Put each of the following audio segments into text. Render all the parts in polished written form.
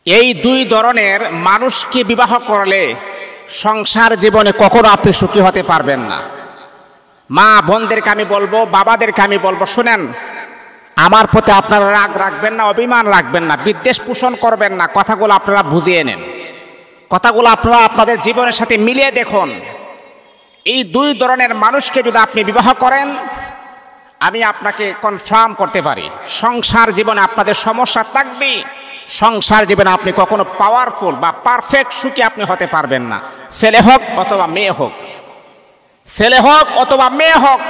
এই দুই ধরনের মানুষকে বিবাহ করলে সংসার জীবনে কখনো আপনি সুখী হতে পারবেন না। মা বোনদেরকে আমি বলবো, বাবাদেরকে আমি বলবো, শুনেন, আমার প্রতি আপনারা রাগ রাখবেন না, অভিমান রাখবেন না, বিদ্বেষ পোষণ করবেন না। কথাগুলো আপনারা বুঝিয়ে নেন, কথাগুলো আপনারা আপনাদের জীবনের সাথে মিলিয়ে দেখুন। এই দুই ধরনের মানুষকে যদি আপনি বিবাহ করেন, আমি আপনাকে কনফার্ম করতে পারি সংসার জীবনে আপনাদের সমস্যা থাকবে। সংসার জীবনে আপনি কখনো পাওয়ারফুল বা পারফেক্ট সুখী আপনি হতে পারবেন না। ছেলে হোক অথবা মেয়ে হোক, ছেলে হোক অথবা মেয়ে হোক,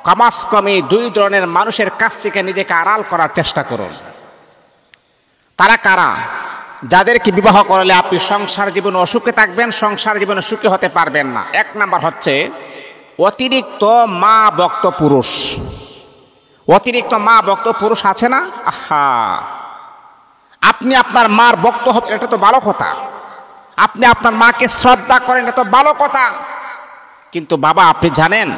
কমাস কমই দুই ধরনের মানুষের কাছ থেকে নিজেকে আড়াল করার চেষ্টা করুন। তারা কারা? যাদেরকে বিবাহ করলে আপনি সংসার জীবনে অসুখে থাকবেন, সংসার জীবনে সুখী হতে পারবেন না। এক নাম্বার হচ্ছে অতিরিক্ত মা ভক্ত পুরুষ। অতিরিক্ত মা ভক্ত পুরুষ আছে না? আহা, আপনি আপনার মার ভক্ত হবেন, এটা তো ভালো কথা। আপনি আপনার মাকে শ্রদ্ধা করেন, এটা তো ভালো কথা। কিন্তু বাবা, আপনি জানেন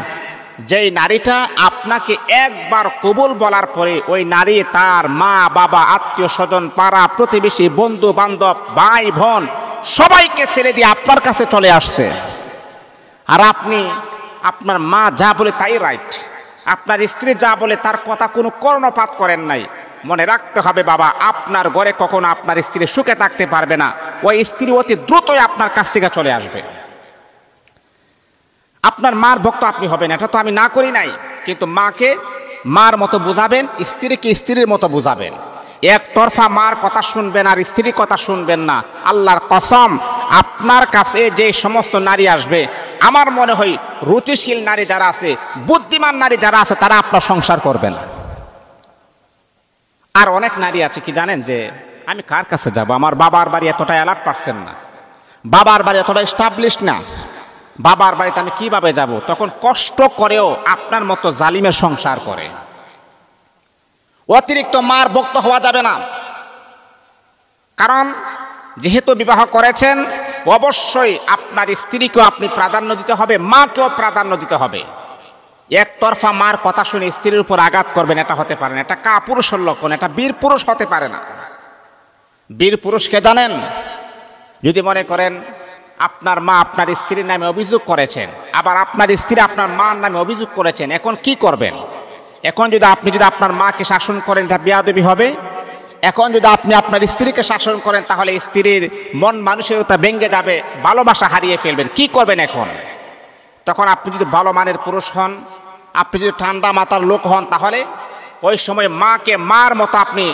যেই নারীটা আপনাকে একবার কবুল বলার পরে ওই নারী তার মা বাবা, আত্মীয় স্বজন, পাড়া প্রতিবেশী, বন্ধু বান্ধব, ভাই বোন সবাইকে ছেড়ে দিয়ে আপনার কাছে চলে আসছে, আর আপনি আপনার মা যা বলে তাই রাইট, আপনার স্ত্রী যা বলে তার কথা কোনো কর্ণপাত করেন নাই। মনে রাখতে হবে বাবা, আপনার ঘরে কখনো আপনার স্ত্রী সুখে থাকতে পারবে না। ওই স্ত্রী অতি দ্রুতই আপনার কাছ থেকে চলে আসবে। আপনার মার ভক্ত আপনি হবেন, এটা তো আমি না করি নাই, কিন্তু মাকে মার মতো বুঝাবেন, স্ত্রীকে স্ত্রীর মতো বুঝাবেন। একতরফা মার কথা শুনবেন আর স্ত্রীর কথা শুনবেন না। আল্লাহর কসম, আপনার কাছে যে সমস্ত নারী আসবে, আমার মনে হয় রুচিশীল নারী যারা আছে, বুদ্ধিমান নারী যারা আছে, তারা আপনার সংসার করবেন। আর অনেক নারী আছে কি জানেন, যে আমি কার কাছে যাব, আমার বাবার বাড়ি এতটা অ্যালার্ট পারছেন না, বাবার বাড়ি এতটা এস্টাবলিশ না, বাবার বাড়িতে আমি কিভাবে যাব, তখন কষ্ট করেও আপনার মতো জালিমের সংসার করে। অতিরিক্ত মার ভক্ত হওয়া যাবে না, কারণ যেহেতু বিবাহ করেছেন, অবশ্যই আপনার স্ত্রীকেও আপনি প্রাধান্য দিতে হবে, মাকেও প্রাধান্য দিতে হবে। একতরফা মার কথা শুনে স্ত্রীর উপর আঘাত করবেন, এটা হতে পারে না, এটা কাপুরুষের লক্ষণ, এটা বীর পুরুষ হতে পারে না। বীর পুরুষকে জানেন, যদি মনে করেন আপনার মা আপনার স্ত্রীর নামে অভিযোগ করেছেন, আবার আপনার স্ত্রী আপনার মার নামে অভিযোগ করেছেন, এখন কি করবেন? এখন যদি আপনি আপনার মাকে শাসন করেন, তা বেয়াদবি হবে। এখন যদি আপনি আপনার স্ত্রীকে শাসন করেন, তাহলে স্ত্রীর মন মানসিকতা ভেঙে যাবে, ভালোবাসা হারিয়ে ফেলবেন। কি করবেন এখন? তখন আপনি যদি ভালো মানের পুরুষ হন, আপনি যদি ঠান্ডা মাথার লোক হন, তাহলে ওই সময় মাকে মার মতো আপনি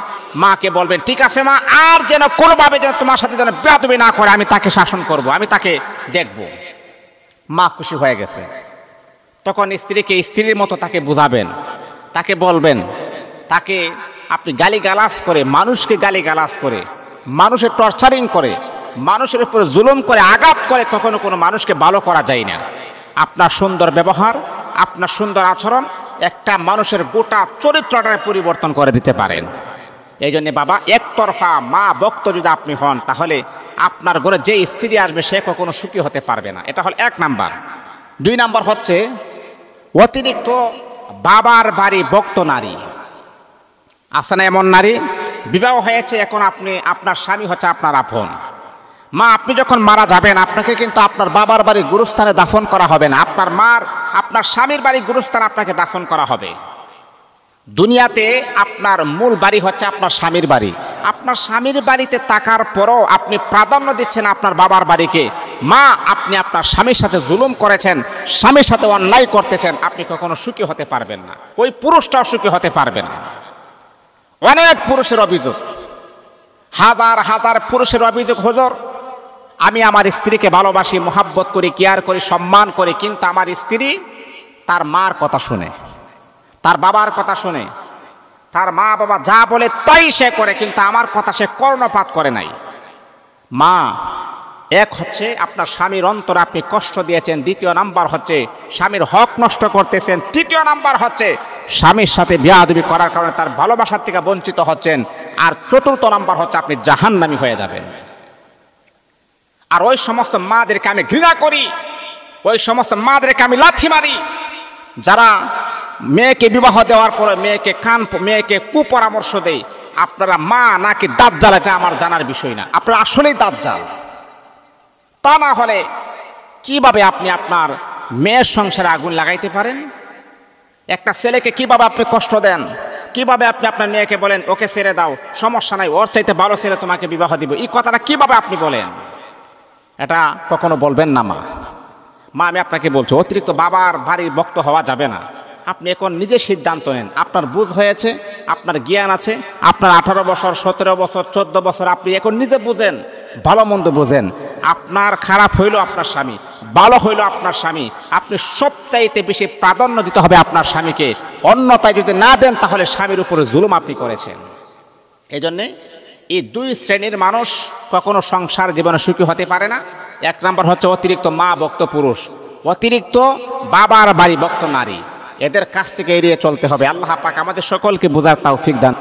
মাকে বলবেন, ঠিক আছে মা, আর যেন কোনোভাবে যেন তোমার সাথে যেন বেয়াদবি না করে, আমি তাকে শাসন করব, আমি তাকে দেখব। মা খুশি হয়ে গেছে, তখন স্ত্রীকে স্ত্রীর মতো তাকে বুঝাবেন, তাকে বলবেন, তাকে আপনি গালিগালাজ করে, মানুষকে গালিগালাজ করে, মানুষের টর্চারিং করে, মানুষের উপরে জুলুম করে, আঘাত করে কখনো কোনো মানুষকে ভালো করা যায় না। আপনার সুন্দর ব্যবহার, আপনার সুন্দর আচরণ একটা মানুষের গোটা চরিত্রটা পরিবর্তন করে দিতে পারেন। এই জন্য বাবা, একতরফা মা ভক্ত যদি আপনি হন, তাহলে আপনার ঘরে যে স্ত্রী আসবে সে কখনো সুখী হতে পারবে না। এটা হল এক নাম্বার। দুই নাম্বার হচ্ছে অতিরিক্ত বাবার বাড়ি ভক্ত নারী। আছে না এমন নারী? বিবাহ হয়েছে, এখন আপনি, আপনার স্বামী হচ্ছে আপনার আপন। মা, আপনি যখন মারা যাবেন, আপনাকে কিন্তু আপনার বাবার বাড়ি গুরুস্থানে দাফন করা হবে না, আপনার স্বামীর বাড়ি গুরুস্থানে আপনাকে দাফন করা হবে। দুনিয়াতে আপনার মূল বাড়ি হচ্ছে আপনার স্বামীর বাড়ি। আপনার স্বামীর বাড়িতে থাকার পরও আপনি প্রাধান্য দিচ্ছেন আপনার বাবার বাড়িকে। মা, আপনি আপনার স্বামীর সাথে জুলুম করেছেন, স্বামীর সাথে অন্যায় করতেছেন, আপনি কখনো সুখী হতে পারবেন না, ওই পুরুষটাও সুখী হতে পারবে না। অনেক পুরুষের অভিযোগ, হাজার হাজার পুরুষের অভিযোগ, হুজুর, আমি আমার স্ত্রীকে ভালোবাসি, মোহাব্বত করি, কেয়ার করি, সম্মান করি, কিন্তু আমার স্ত্রী তার মার কথা শুনে, তার বাবার কথা শুনে, তার মা বাবা যা বলে তাই সে করে, কিন্তু আমার কথা সে কর্ণপাত করে নাই। মা, এক হচ্ছে আপনার স্বামীর অন্তরে আপনি কষ্ট দিয়েছেন, দ্বিতীয় নাম্বার হচ্ছে স্বামীর হক নষ্ট করতেছেন, তৃতীয় নাম্বার হচ্ছে স্বামীর সাথে বেয়াদবি করার কারণে তার ভালোবাসার থেকে বঞ্চিত হচ্ছেন, আর চতুর্থ নাম্বার হচ্ছে আপনি জাহান্নামী হয়ে যাবেন। আর ওই সমস্ত মাদেরকে আমি ঘৃণা করি, ওই সমস্ত মাদেরকে আমি লাথি মারি, যারা মেয়েকে বিবাহ দেওয়ার পরে মেয়েকে কুপরামর্শ দেয়, আপনারা মা নাকি দাজ্জাল এটা আমার জানার বিষয় না, আপনারা আসলেই দাজ্জাল। তা না হলে কিভাবে আপনি আপনার মেয়ের সংসারে আগুন লাগাইতে পারেন? একটা ছেলেকে কিভাবে আপনি কষ্ট দেন, কিভাবে আপনি আপনার মেয়েকে বলেন ওকে ছেড়ে দাও, সমস্যা নাই, ওর চাইতে ভালো ছেলে তোমাকে বিবাহ দিব, এই কথাটা কিভাবে আপনি বলেন? এটা কখনো বলবেন না মা। আমি আপনাকে বলছি, অতিরিক্ত বাবার বাড়ির ভক্ত হওয়া যাবে না। আপনি এখন নিজে সিদ্ধান্ত নেন, আপনার বুঝ হয়েছে, আপনার জ্ঞান আছে, আপনার 18 বছর 17 বছর 14 বছর, আপনি এখন নিজে বুঝেন, ভালো মন্দ বুঝেন। আপনার খারাপ হইল আপনার স্বামী, ভালো হইল আপনার স্বামী, আপনি সবচাইতে বেশি প্রাধান্য দিতে হবে আপনার স্বামীকে। অন্যথায় যদি না দেন তাহলে স্বামীর উপরে জুলুম আপনি করেছেন। এই জন্যে এই দুই শ্রেণীর মানুষ কখনো সংসার জীবনে সুখী হতে পারে না। এক নম্বর হচ্ছে অতিরিক্ত মা ভক্ত পুরুষ, অতিরিক্ত বাবার বাড়ি ভক্ত নারী। এদের কাছ থেকে এড়িয়ে চলতে হবে। আল্লাহ পাক আমাদের সকলকে বোঝার তৌফিক দান।